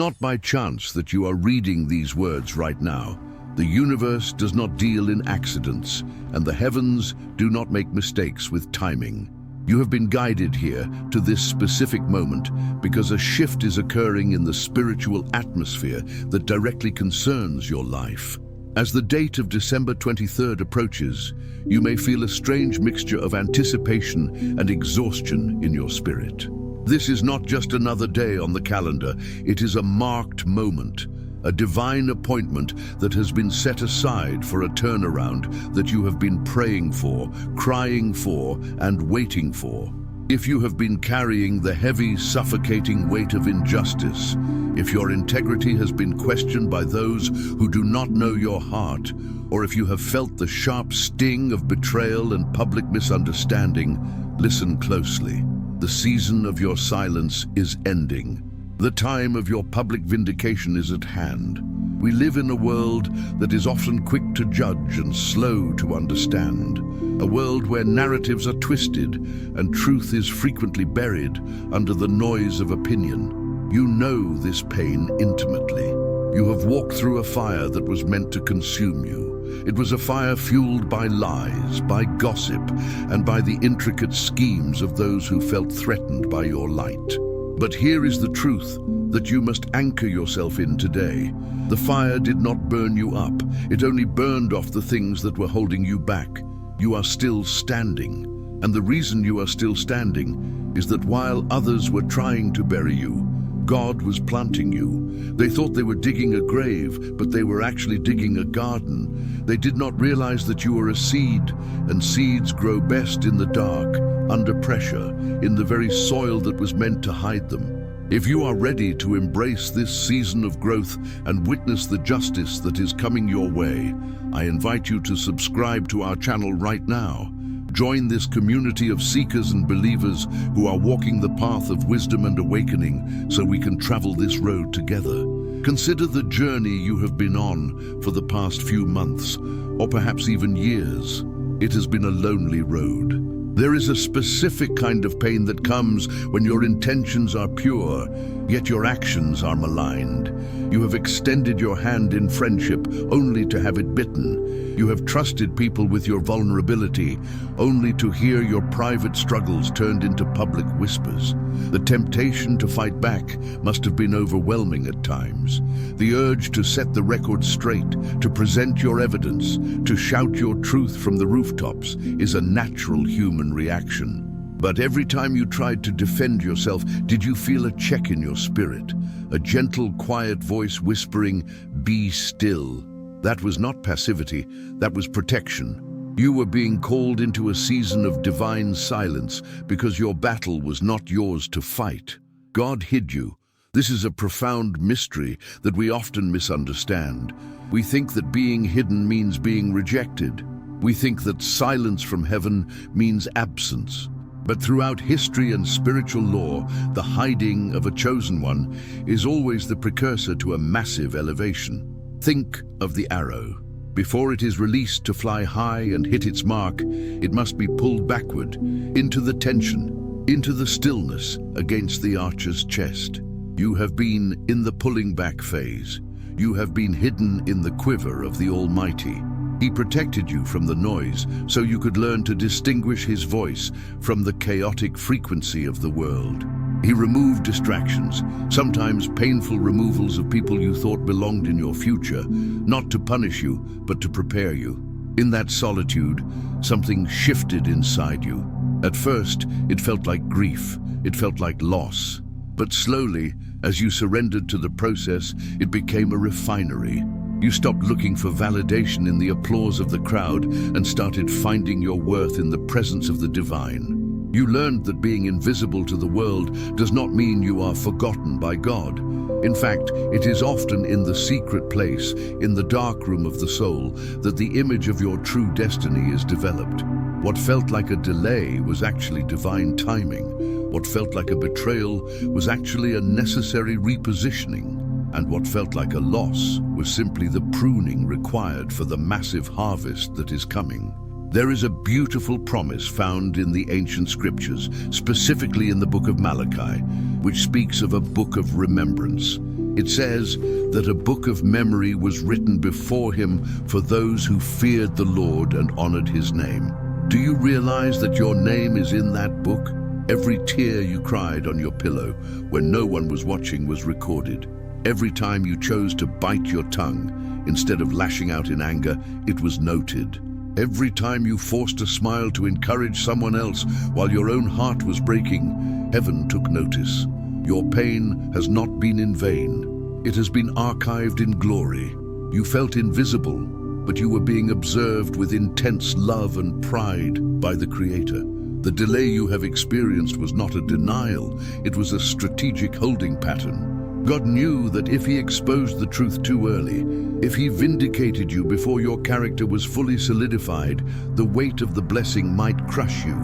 Not by chance that you are reading these words right now. The universe does not deal in accidents, and the heavens do not make mistakes with timing. You have been guided here to this specific moment because a shift is occurring in the spiritual atmosphere that directly concerns your life. As the date of December 23rd approaches, you may feel a strange mixture of anticipation and exhaustion in your spirit. This is not just another day on the calendar, it is a marked moment, a divine appointment that has been set aside for a turnaround that you have been praying for, crying for, and waiting for. If you have been carrying the heavy, suffocating weight of injustice, if your integrity has been questioned by those who do not know your heart, or if you have felt the sharp sting of betrayal and public misunderstanding, listen closely. The season of your silence is ending. The time of your public vindication is at hand. We live in a world that is often quick to judge and slow to understand. A world where narratives are twisted and truth is frequently buried under the noise of opinion. You know this pain intimately. You have walked through a fire that was meant to consume you. It was a fire fueled by lies, by gossip, and by the intricate schemes of those who felt threatened by your light. But here is the truth that you must anchor yourself in today. The fire did not burn you up. It only burned off the things that were holding you back. You are still standing. And the reason you are still standing is that while others were trying to bury you, God was planting you. They thought they were digging a grave, but they were actually digging a garden. They did not realize that you were a seed, and seeds grow best in the dark, under pressure, in the very soil that was meant to hide them. If you are ready to embrace this season of growth and witness the justice that is coming your way, I invite you to subscribe to our channel right now. Join this community of seekers and believers who are walking the path of wisdom and awakening so we can travel this road together. Consider the journey you have been on for the past few months, or perhaps even years. It has been a lonely road. There is a specific kind of pain that comes when your intentions are pure, yet your actions are maligned. You have extended your hand in friendship only to have it bitten. You have trusted people with your vulnerability only to hear your private struggles turned into public whispers. The temptation to fight back must have been overwhelming at times. The urge to set the record straight, to present your evidence, to shout your truth from the rooftops is a natural human reaction. But every time you tried to defend yourself, did you feel a check in your spirit? A gentle, quiet voice whispering, "Be still." That was not passivity, that was protection. You were being called into a season of divine silence because your battle was not yours to fight. God hid you. This is a profound mystery that we often misunderstand. We think that being hidden means being rejected. We think that silence from heaven means absence. But throughout history and spiritual law, the hiding of a chosen one is always the precursor to a massive elevation. Think of the arrow. Before it is released to fly high and hit its mark, it must be pulled backward, into the tension, into the stillness against the archer's chest. You have been in the pulling back phase. You have been hidden in the quiver of the Almighty. He protected you from the noise so you could learn to distinguish His voice from the chaotic frequency of the world. He removed distractions, sometimes painful removals of people you thought belonged in your future, not to punish you, but to prepare you. In that solitude, something shifted inside you. At first, it felt like grief, it felt like loss. But slowly, as you surrendered to the process, it became a refinery. You stopped looking for validation in the applause of the crowd and started finding your worth in the presence of the divine. You learned that being invisible to the world does not mean you are forgotten by God. In fact, it is often in the secret place, in the dark room of the soul, that the image of your true destiny is developed. What felt like a delay was actually divine timing. What felt like a betrayal was actually a necessary repositioning. And what felt like a loss was simply the pruning required for the massive harvest that is coming. There is a beautiful promise found in the ancient scriptures, specifically in the book of Malachi, which speaks of a book of remembrance. It says that a book of memory was written before him for those who feared the Lord and honored his name. Do you realize that your name is in that book? Every tear you cried on your pillow when no one was watching was recorded. Every time you chose to bite your tongue instead of lashing out in anger, it was noted. Every time you forced a smile to encourage someone else while your own heart was breaking, heaven took notice. Your pain has not been in vain. It has been archived in glory. You felt invisible, but you were being observed with intense love and pride by the Creator. The delay you have experienced was not a denial, it was a strategic holding pattern. God knew that if He exposed the truth too early, if He vindicated you before your character was fully solidified, the weight of the blessing might crush you,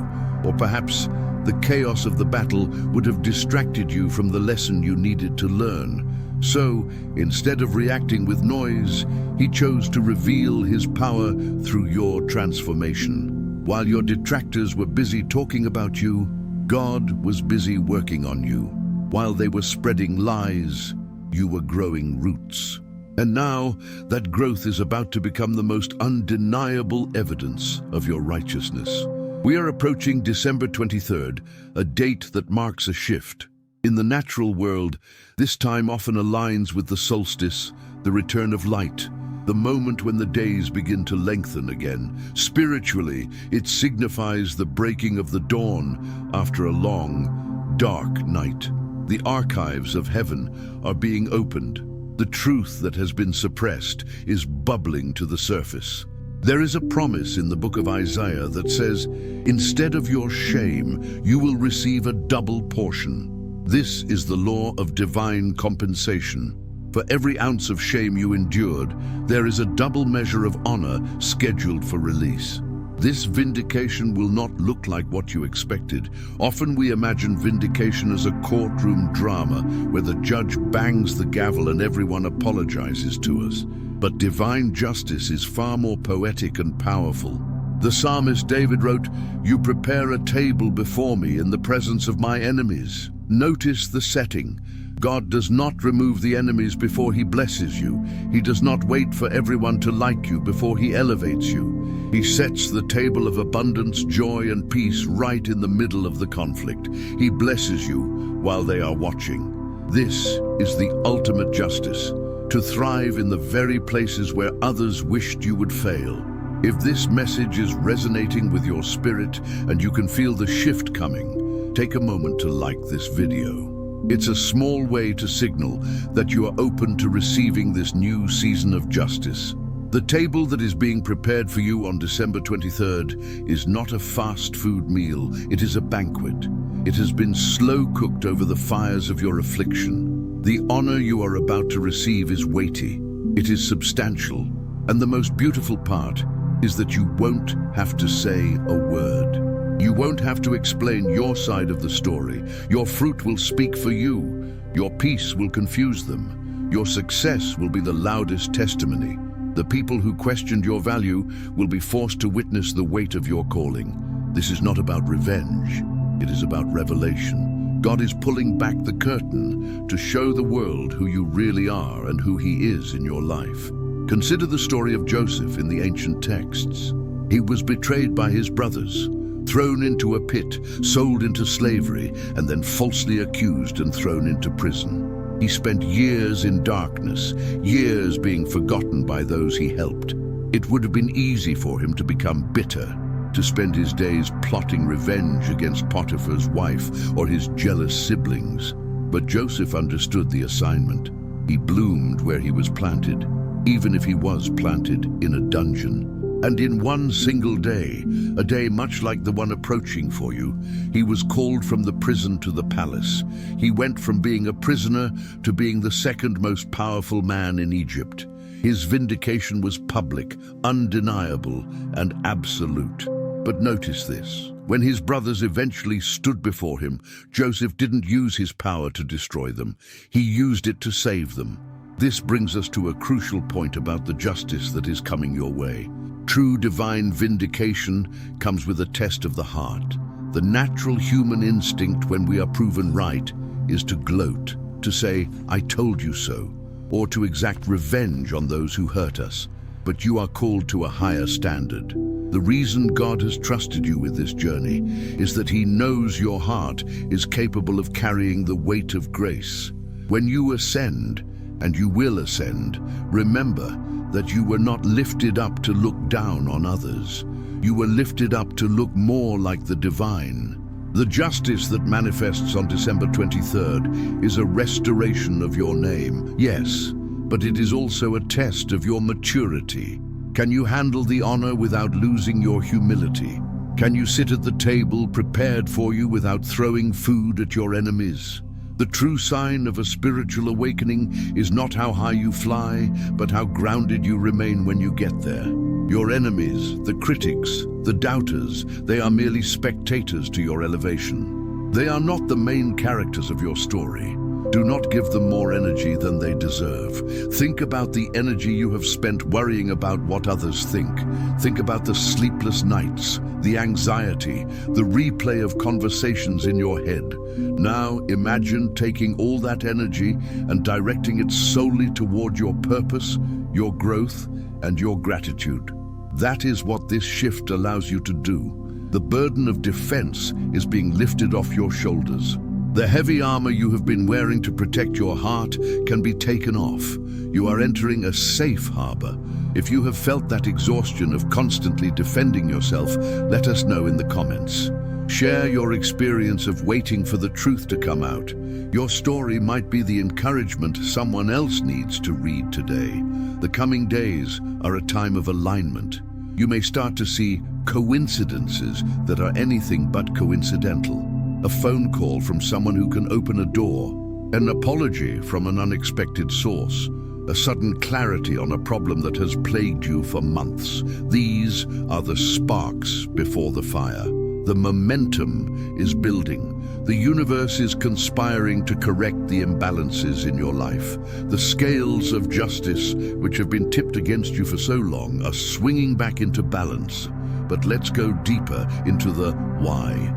or perhaps the chaos of the battle would have distracted you from the lesson you needed to learn. So, instead of reacting with noise, He chose to reveal His power through your transformation. While your detractors were busy talking about you, God was busy working on you. While they were spreading lies, you were growing roots. And now, that growth is about to become the most undeniable evidence of your righteousness. We are approaching December 23rd, a date that marks a shift. In the natural world, this time often aligns with the solstice, the return of light, the moment when the days begin to lengthen again. Spiritually, it signifies the breaking of the dawn after a long, dark night. The archives of heaven are being opened. The truth that has been suppressed is bubbling to the surface. There is a promise in the book of Isaiah that says, "Instead of your shame, you will receive a double portion." This is the law of divine compensation. For every ounce of shame you endured, there is a double measure of honor scheduled for release. This vindication will not look like what you expected. Often we imagine vindication as a courtroom drama where the judge bangs the gavel and everyone apologizes to us. But divine justice is far more poetic and powerful. The psalmist David wrote, "You prepare a table before me in the presence of my enemies." Notice the setting. God does not remove the enemies before He blesses you. He does not wait for everyone to like you before He elevates you. He sets the table of abundance, joy, and peace right in the middle of the conflict. He blesses you while they are watching. This is the ultimate justice, to thrive in the very places where others wished you would fail. If this message is resonating with your spirit and you can feel the shift coming, take a moment to like this video. It's a small way to signal that you are open to receiving this new season of justice. The table that is being prepared for you on December 23rd is not a fast food meal, it is a banquet. It has been slow cooked over the fires of your affliction. The honor you are about to receive is weighty, it is substantial, and the most beautiful part is that you won't have to say a word. You won't have to explain your side of the story. Your fruit will speak for you. Your peace will confuse them. Your success will be the loudest testimony. The people who questioned your value will be forced to witness the weight of your calling. This is not about revenge. It is about revelation. God is pulling back the curtain to show the world who you really are and who He is in your life. Consider the story of Joseph in the ancient texts. He was betrayed by his brothers, thrown into a pit, sold into slavery, and then falsely accused and thrown into prison. He spent years in darkness, years being forgotten by those he helped. It would have been easy for him to become bitter, to spend his days plotting revenge against Potiphar's wife or his jealous siblings. But Joseph understood the assignment. He bloomed where he was planted, even if he was planted in a dungeon. And in one single day, a day much like the one approaching for you, he was called from the prison to the palace. He went from being a prisoner to being the second most powerful man in Egypt. His vindication was public, undeniable, and absolute. But notice this. When his brothers eventually stood before him, Joseph didn't use his power to destroy them. He used it to save them. This brings us to a crucial point about the justice that is coming your way. True divine vindication comes with a test of the heart. The natural human instinct when we are proven right is to gloat. to say, "I told you so," or to exact revenge on those who hurt us, but you are called to a higher standard. The reason God has trusted you with this journey is that He knows your heart is capable of carrying the weight of grace. When you ascend, and you will ascend, remember that you were not lifted up to look down on others. You were lifted up to look more like the divine. The justice that manifests on December 23rd is a restoration of your name, yes, but it is also a test of your maturity. Can you handle the honor without losing your humility? Can you sit at the table prepared for you without throwing food at your enemies? The true sign of a spiritual awakening is not how high you fly, but how grounded you remain when you get there. Your enemies, the critics, the doubters, they are merely spectators to your elevation. They are not the main characters of your story. Do not give them more energy than they deserve. Think about the energy you have spent worrying about what others think. Think about the sleepless nights, the anxiety, the replay of conversations in your head. Now imagine taking all that energy and directing it solely toward your purpose, your growth, and your gratitude. That is what this shift allows you to do. The burden of defense is being lifted off your shoulders. The heavy armor you have been wearing to protect your heart can be taken off. You are entering a safe harbor. If you have felt that exhaustion of constantly defending yourself, let us know in the comments. Share your experience of waiting for the truth to come out. Your story might be the encouragement someone else needs to read today. The coming days are a time of alignment. You may start to see coincidences that are anything but coincidental. A phone call from someone who can open a door, an apology from an unexpected source, a sudden clarity on a problem that has plagued you for months. These are the sparks before the fire. The momentum is building. The universe is conspiring to correct the imbalances in your life. The scales of justice, which have been tipped against you for so long, are swinging back into balance. But let's go deeper into the why.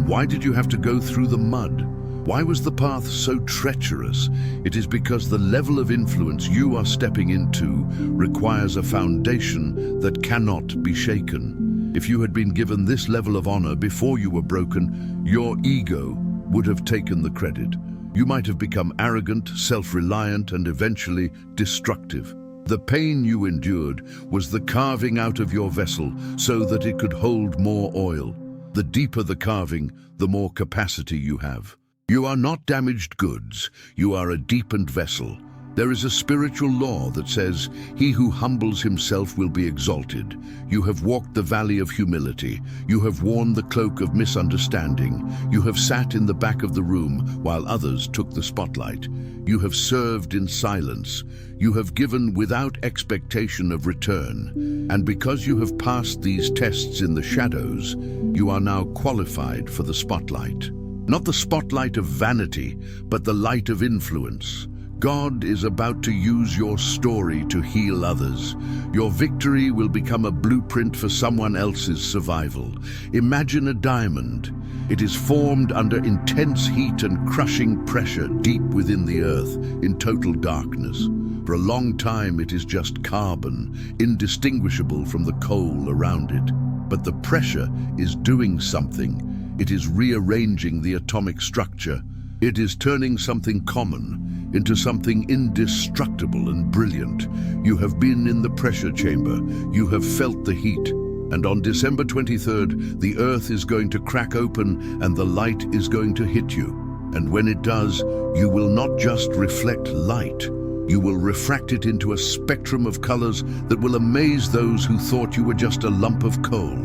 Why did you have to go through the mud? Why was the path so treacherous? It is because the level of influence you are stepping into requires a foundation that cannot be shaken. If you had been given this level of honor before you were broken, your ego would have taken the credit. You might have become arrogant, self-reliant, and eventually destructive. The pain you endured was the carving out of your vessel so that it could hold more oil. The deeper the carving, the more capacity you have. You are not damaged goods, you are a deepened vessel. There is a spiritual law that says, "He who humbles himself will be exalted." You have walked the valley of humility. You have worn the cloak of misunderstanding. You have sat in the back of the room while others took the spotlight. You have served in silence. You have given without expectation of return. And because you have passed these tests in the shadows, you are now qualified for the spotlight. Not the spotlight of vanity, but the light of influence. God is about to use your story to heal others. Your victory will become a blueprint for someone else's survival. Imagine a diamond. It is formed under intense heat and crushing pressure deep within the earth, in total darkness. For a long time it is just carbon, indistinguishable from the coal around it. But the pressure is doing something. It is rearranging the atomic structure. It is turning something common into something indestructible and brilliant. You have been in the pressure chamber. You have felt the heat. And on December 23rd, the earth is going to crack open and the light is going to hit you. And when it does, you will not just reflect light. You will refract it into a spectrum of colors that will amaze those who thought you were just a lump of coal.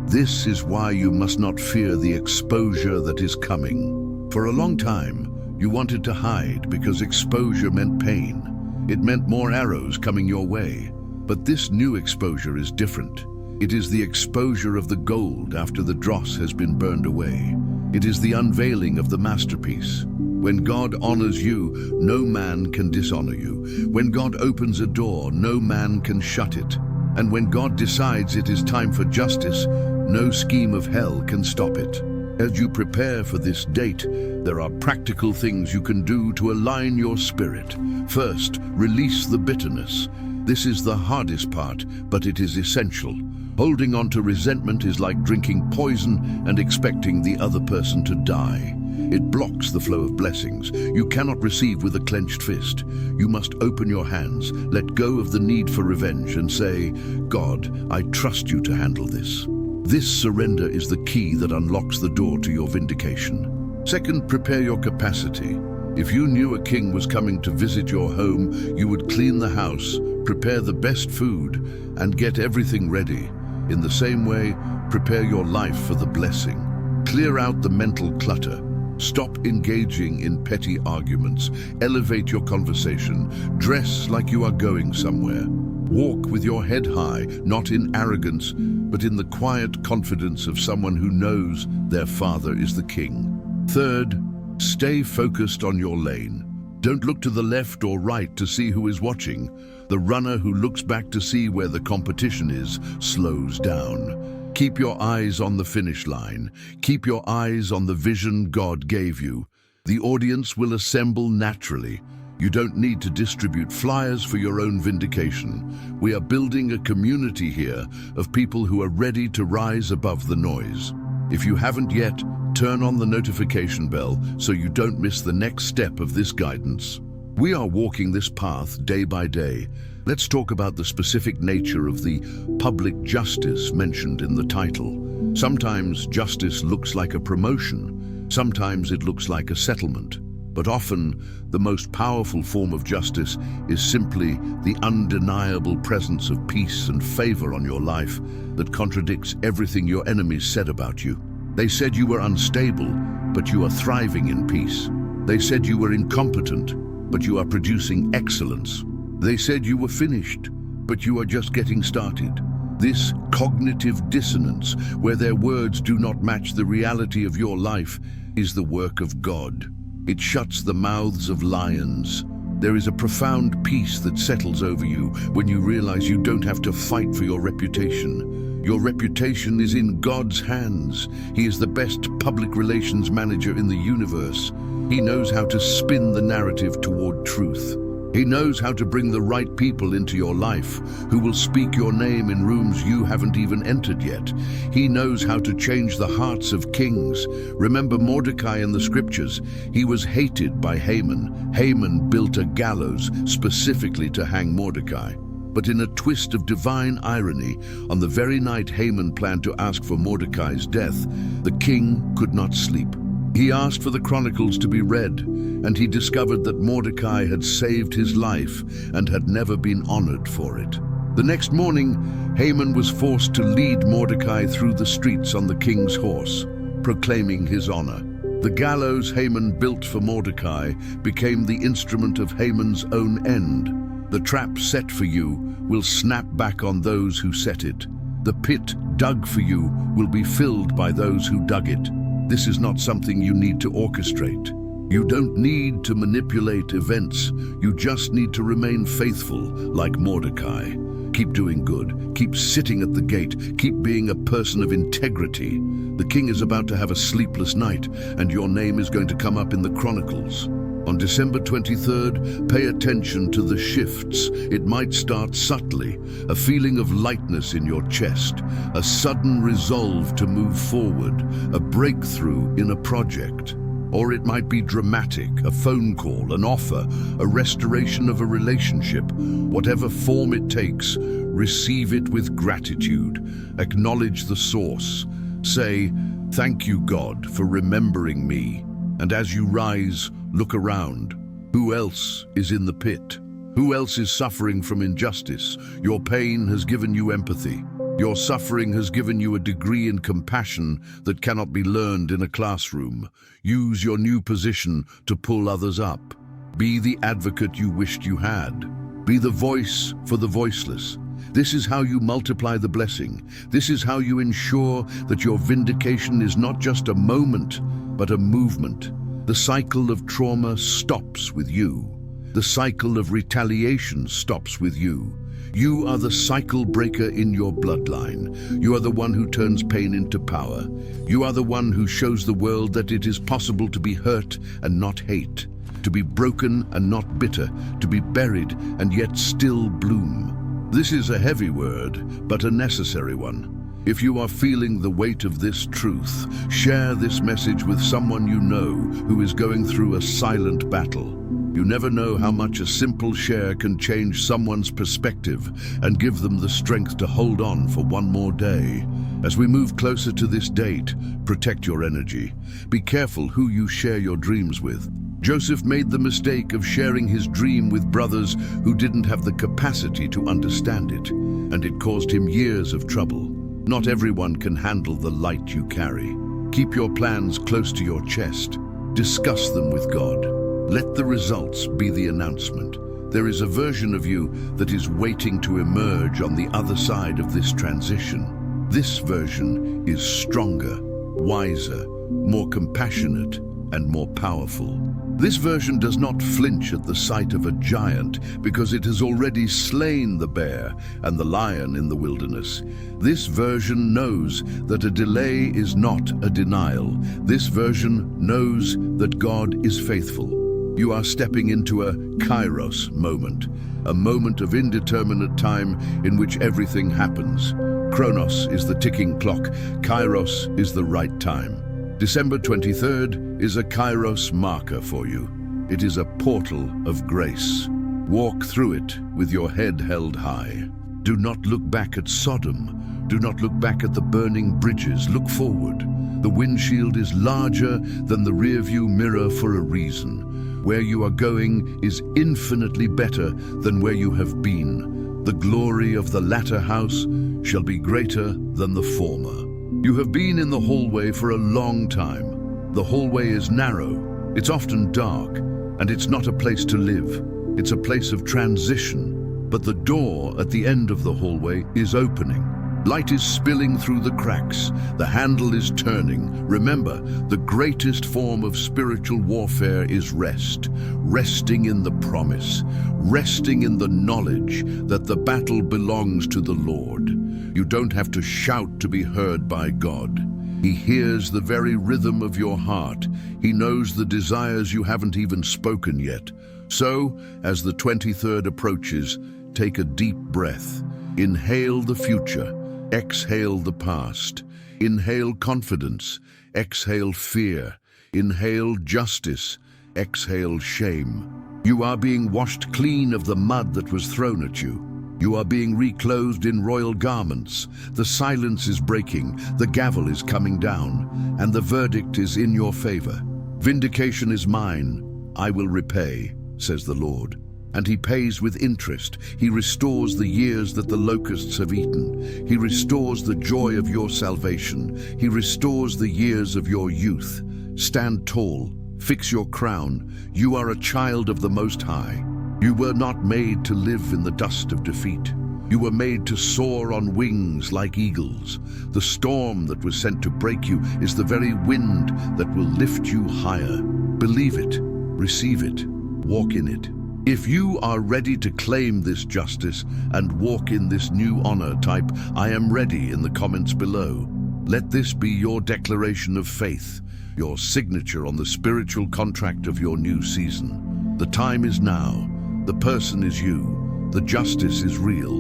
This is why you must not fear the exposure that is coming. For a long time, you wanted to hide because exposure meant pain. It meant more arrows coming your way. But this new exposure is different. It is the exposure of the gold after the dross has been burned away. It is the unveiling of the masterpiece. When God honors you, no man can dishonor you. When God opens a door, no man can shut it. And when God decides it is time for justice, no scheme of hell can stop it. As you prepare for this date, there are practical things you can do to align your spirit. First, release the bitterness. This is the hardest part, but it is essential. Holding on to resentment is like drinking poison and expecting the other person to die. It blocks the flow of blessings. You cannot receive with a clenched fist. You must open your hands, let go of the need for revenge, and say, God, I trust you to handle this. This surrender is the key that unlocks the door to your vindication. Second, prepare your capacity. If you knew a king was coming to visit your home, you would clean the house, prepare the best food, and get everything ready. In the same way, prepare your life for the blessing. Clear out the mental clutter. Stop engaging in petty arguments. Elevate your conversation. Dress like you are going somewhere. Walk with your head high, not in arrogance, but in the quiet confidence of someone who knows their father is the king. Third, stay focused on your lane. Don't look to the left or right to see who is watching. The runner who looks back to see where the competition is slows down. Keep your eyes on the finish line. Keep your eyes on the vision God gave you. The audience will assemble naturally. You don't need to distribute flyers for your own vindication. We are building a community here of people who are ready to rise above the noise. If you haven't yet, turn on the notification bell so you don't miss the next step of this guidance. We are walking this path day by day. Let's talk about the specific nature of the public justice mentioned in the title. Sometimes justice looks like a promotion. Sometimes it looks like a settlement. But often, the most powerful form of justice is simply the undeniable presence of peace and favor on your life that contradicts everything your enemies said about you. They said you were unstable, but you are thriving in peace. They said you were incompetent, but you are producing excellence. They said you were finished, but you are just getting started. This cognitive dissonance, where their words do not match the reality of your life, is the work of God. It shuts the mouths of lions. There is a profound peace that settles over you when you realize you don't have to fight for your reputation. Your reputation is in God's hands. He is the best public relations manager in the universe. He knows how to spin the narrative toward truth. He knows how to bring the right people into your life who will speak your name in rooms you haven't even entered yet. He knows how to change the hearts of kings. Remember Mordecai in the scriptures. He was hated by Haman. Haman built a gallows specifically to hang Mordecai. But in a twist of divine irony, on the very night Haman planned to ask for Mordecai's death, the king could not sleep. He asked for the chronicles to be read, and he discovered that Mordecai had saved his life and had never been honored for it. The next morning, Haman was forced to lead Mordecai through the streets on the king's horse, proclaiming his honor. The gallows Haman built for Mordecai became the instrument of Haman's own end. The trap set for you will snap back on those who set it. The pit dug for you will be filled by those who dug it. This is not something you need to orchestrate. You don't need to manipulate events. You just need to remain faithful, like Mordecai. Keep doing good. Keep sitting at the gate. Keep being a person of integrity. The king is about to have a sleepless night, and your name is going to come up in the chronicles. On December 23rd, pay attention to the shifts. It might start subtly, a feeling of lightness in your chest, a sudden resolve to move forward, a breakthrough in a project. Or it might be dramatic, a phone call, an offer, a restoration of a relationship. Whatever form it takes, receive it with gratitude. Acknowledge the source. Say, "Thank you, God, for remembering me." And as you rise, look around. Who else is in the pit? Who else is suffering from injustice? Your pain has given you empathy. Your suffering has given you a degree in compassion that cannot be learned in a classroom. Use your new position to pull others up. Be the advocate you wished you had. Be the voice for the voiceless. This is how you multiply the blessing. This is how you ensure that your vindication is not just a moment, but a movement. The cycle of trauma stops with you. The cycle of retaliation stops with you. You are the cycle breaker in your bloodline. You are the one who turns pain into power. You are the one who shows the world that it is possible to be hurt and not hate, to be broken and not bitter, to be buried and yet still bloom. This is a heavy word, but a necessary one. If you are feeling the weight of this truth, share this message with someone you know who is going through a silent battle. You never know how much a simple share can change someone's perspective and give them the strength to hold on for one more day. As we move closer to this date, protect your energy. Be careful who you share your dreams with. Joseph made the mistake of sharing his dream with brothers who didn't have the capacity to understand it, and it caused him years of trouble. Not everyone can handle the light you carry. Keep your plans close to your chest. Discuss them with God. Let the results be the announcement. There is a version of you that is waiting to emerge on the other side of this transition. This version is stronger, wiser, more compassionate, and more powerful. This version does not flinch at the sight of a giant because it has already slain the bear and the lion in the wilderness. This version knows that a delay is not a denial. This version knows that God is faithful. You are stepping into a Kairos moment, a moment of indeterminate time in which everything happens. Chronos is the ticking clock, Kairos is the right time. December 23rd is a Kairos marker for you. It is a portal of grace. Walk through it with your head held high. Do not look back at Sodom. Do not look back at the burning bridges. Look forward. The windshield is larger than the rearview mirror for a reason. Where you are going is infinitely better than where you have been. The glory of the latter house shall be greater than the former. You have been in the hallway for a long time. The hallway is narrow, it's often dark, and it's not a place to live. It's a place of transition. But the door at the end of the hallway is opening. Light is spilling through the cracks. The handle is turning. Remember, the greatest form of spiritual warfare is rest. Resting in the promise. Resting in the knowledge that the battle belongs to the Lord. You don't have to shout to be heard by God. He hears the very rhythm of your heart. He knows the desires you haven't even spoken yet. So, as the 23rd approaches, take a deep breath. Inhale the future. Exhale the past. Inhale confidence. Exhale fear. Inhale justice. Exhale shame. You are being washed clean of the mud that was thrown at you. You are being reclothed in royal garments. The silence is breaking, the gavel is coming down, and the verdict is in your favor. Vindication is mine, I will repay, says the Lord. And he pays with interest. He restores the years that the locusts have eaten. He restores the joy of your salvation. He restores the years of your youth. Stand tall, fix your crown. You are a child of the Most High. You were not made to live in the dust of defeat. You were made to soar on wings like eagles. The storm that was sent to break you is the very wind that will lift you higher. Believe it, receive it, walk in it. If you are ready to claim this justice and walk in this new honor, type "I am ready" in the comments below. Let this be your declaration of faith, your signature on the spiritual contract of your new season. The time is now. The person is you. The justice is real.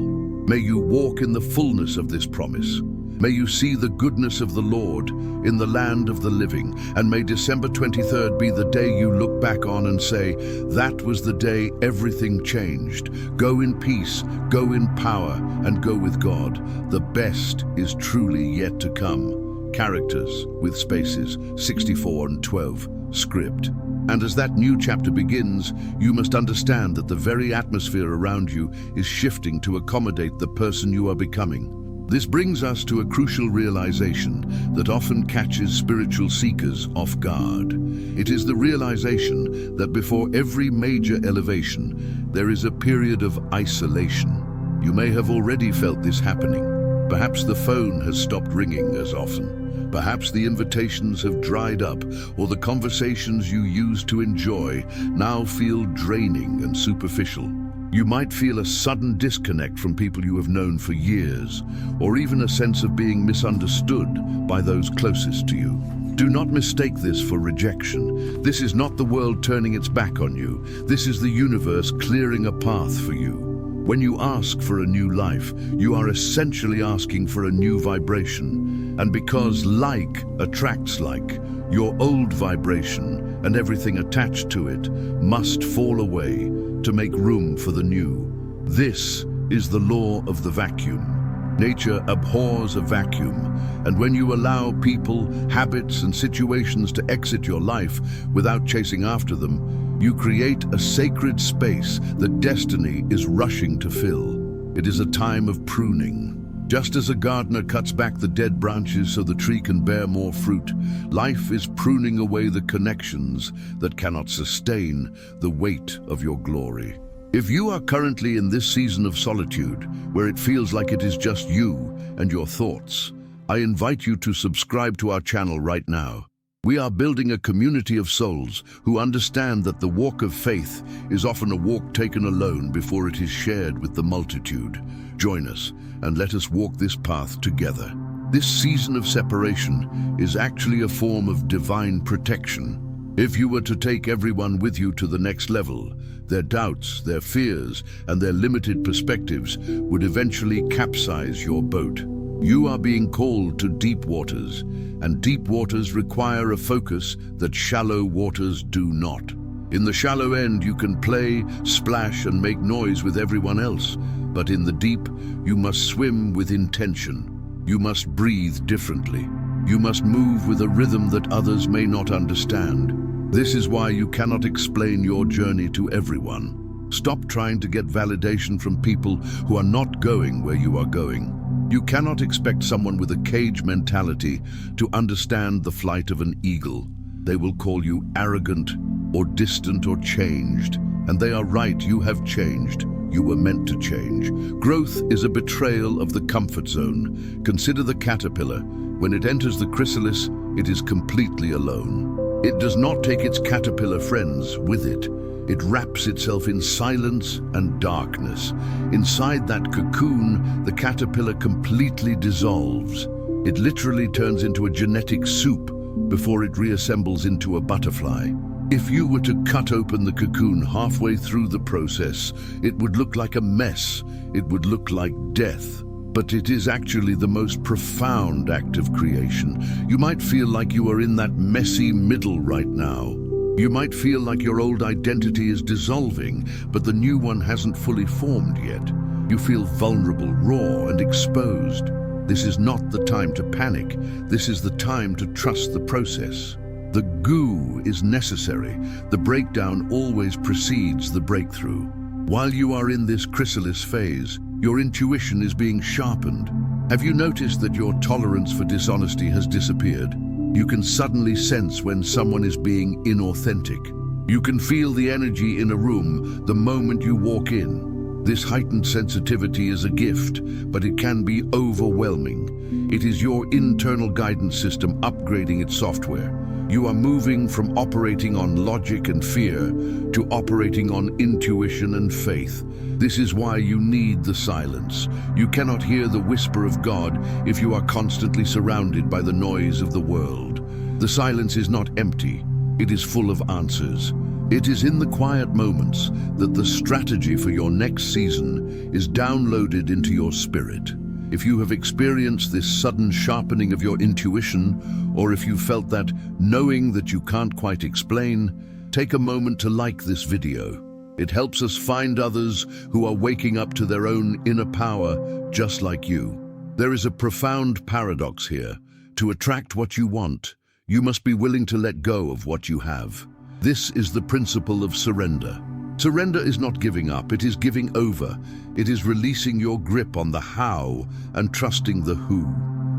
May you walk in the fullness of this promise. May you see the goodness of the Lord in the land of the living. And may December 23rd be the day you look back on and say, that was the day everything changed. Go in peace, go in power, and go with God. The best is truly yet to come. Characters with spaces, 64 and 12, script. And as that new chapter begins, you must understand that the very atmosphere around you is shifting to accommodate the person you are becoming. This brings us to a crucial realization that often catches spiritual seekers off guard. It is the realization that before every major elevation, there is a period of isolation. You may have already felt this happening. Perhaps the phone has stopped ringing as often. Perhaps the invitations have dried up, or the conversations you used to enjoy now feel draining and superficial. You might feel a sudden disconnect from people you have known for years, or even a sense of being misunderstood by those closest to you. Do not mistake this for rejection. This is not the world turning its back on you. This is the universe clearing a path for you. When you ask for a new life, you are essentially asking for a new vibration. And because like attracts like, your old vibration and everything attached to it must fall away to make room for the new. This is the law of the vacuum. Nature abhors a vacuum, and when you allow people, habits, and situations to exit your life without chasing after them, you create a sacred space that destiny is rushing to fill. It is a time of pruning. Just as a gardener cuts back the dead branches so the tree can bear more fruit, life is pruning away the connections that cannot sustain the weight of your glory. If you are currently in this season of solitude, where it feels like it is just you and your thoughts, I invite you to subscribe to our channel right now. We are building a community of souls who understand that the walk of faith is often a walk taken alone before it is shared with the multitude. Join us and let us walk this path together. This season of separation is actually a form of divine protection. If you were to take everyone with you to the next level, their doubts, their fears, and their limited perspectives would eventually capsize your boat. You are being called to deep waters, and deep waters require a focus that shallow waters do not. In the shallow end, you can play, splash, and make noise with everyone else, but in the deep, you must swim with intention. You must breathe differently. You must move with a rhythm that others may not understand. This is why you cannot explain your journey to everyone. Stop trying to get validation from people who are not going where you are going. You cannot expect someone with a cage mentality to understand the flight of an eagle. They will call you arrogant or distant or changed. And they are right, you have changed. You were meant to change. Growth is a betrayal of the comfort zone. Consider the caterpillar. When it enters the chrysalis, it is completely alone. It does not take its caterpillar friends with it. It wraps itself in silence and darkness. Inside that cocoon, the caterpillar completely dissolves. It literally turns into a genetic soup before it reassembles into a butterfly. If you were to cut open the cocoon halfway through the process, it would look like a mess. It would look like death. But it is actually the most profound act of creation. You might feel like you are in that messy middle right now. You might feel like your old identity is dissolving, but the new one hasn't fully formed yet. You feel vulnerable, raw, and exposed. This is not the time to panic. This is the time to trust the process. The goo is necessary. The breakdown always precedes the breakthrough. While you are in this chrysalis phase, your intuition is being sharpened. Have you noticed that your tolerance for dishonesty has disappeared? You can suddenly sense when someone is being inauthentic. You can feel the energy in a room the moment you walk in. This heightened sensitivity is a gift, but it can be overwhelming. It is your internal guidance system upgrading its software. You are moving from operating on logic and fear to operating on intuition and faith. This is why you need the silence. You cannot hear the whisper of God if you are constantly surrounded by the noise of the world. The silence is not empty. It is full of answers. It is in the quiet moments that the strategy for your next season is downloaded into your spirit. If you have experienced this sudden sharpening of your intuition, or if you felt that knowing that you can't quite explain, take a moment to like this video. It helps us find others who are waking up to their own inner power just like you. There is a profound paradox here. To attract what you want, you must be willing to let go of what you have. This is the principle of surrender. Surrender is not giving up, it is giving over. It is releasing your grip on the how and trusting the who.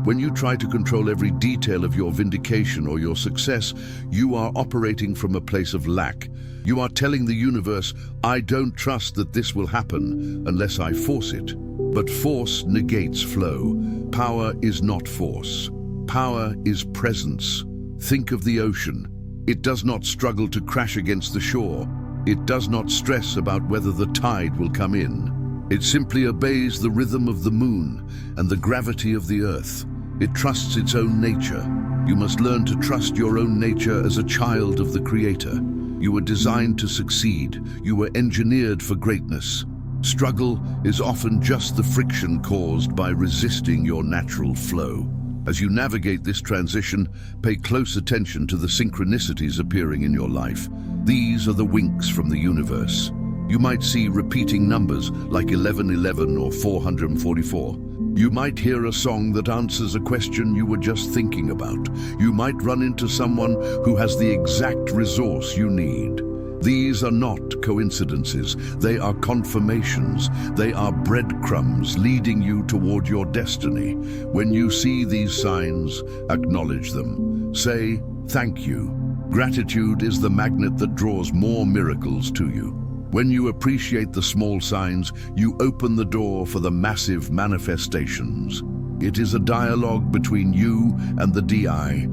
When you try to control every detail of your vindication or your success, you are operating from a place of lack. You are telling the universe, I don't trust that this will happen unless I force it. But force negates flow. Power is not force. Power is presence. Think of the ocean. It does not struggle to crash against the shore. It does not stress about whether the tide will come in. It simply obeys the rhythm of the moon and the gravity of the earth. It trusts its own nature. You must learn to trust your own nature as a child of the Creator. You were designed to succeed. You were engineered for greatness. Struggle is often just the friction caused by resisting your natural flow. As you navigate this transition, pay close attention to the synchronicities appearing in your life. These are the winks from the universe. You might see repeating numbers like 1111 or 444. You might hear a song that answers a question you were just thinking about. You might run into someone who has the exact resource you need. These are not coincidences. They are confirmations. They are breadcrumbs leading you toward your destiny. When you see these signs, acknowledge them. Say, "Thank you." Gratitude is the magnet that draws more miracles to you. When you appreciate the small signs, you open the door for the massive manifestations. It is a dialogue between you and the DI.